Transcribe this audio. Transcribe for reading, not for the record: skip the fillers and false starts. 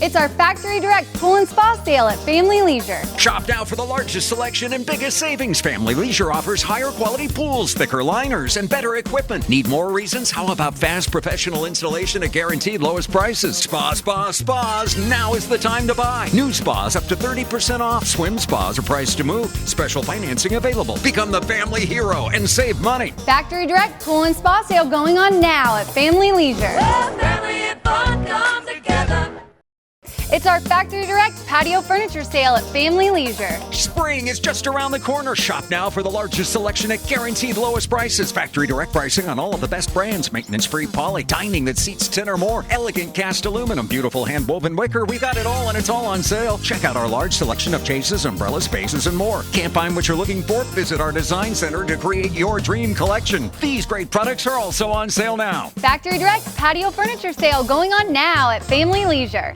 It's our Factory Direct Pool and Spa sale at Family Leisure. Shop now for the largest selection and biggest savings. Family Leisure offers higher quality pools, thicker liners, and better equipment. Need more reasons? How about fast professional installation at guaranteed lowest prices? Spas. Now is the time to buy. New spas up to 30% off. Swim spas are priced to move. Special financing available. Become the family hero and save money. Factory Direct Pool and Spa sale going on now at Family Leisure. Well, family and fun come together. It's our Factory Direct Patio Furniture sale at Family Leisure. Spring is just around the corner. Shop now for the largest selection at guaranteed lowest prices. Factory Direct pricing on all of the best brands. Maintenance-free poly, dining that seats 10 or more, elegant cast aluminum, beautiful hand-woven wicker. We got it all and it's all on sale. Check out our large selection of chases, umbrellas, bases, and more. Can't find what you're looking for? Visit our design center to create your dream collection. These great products are also on sale now. Factory Direct Patio Furniture sale going on now at Family Leisure.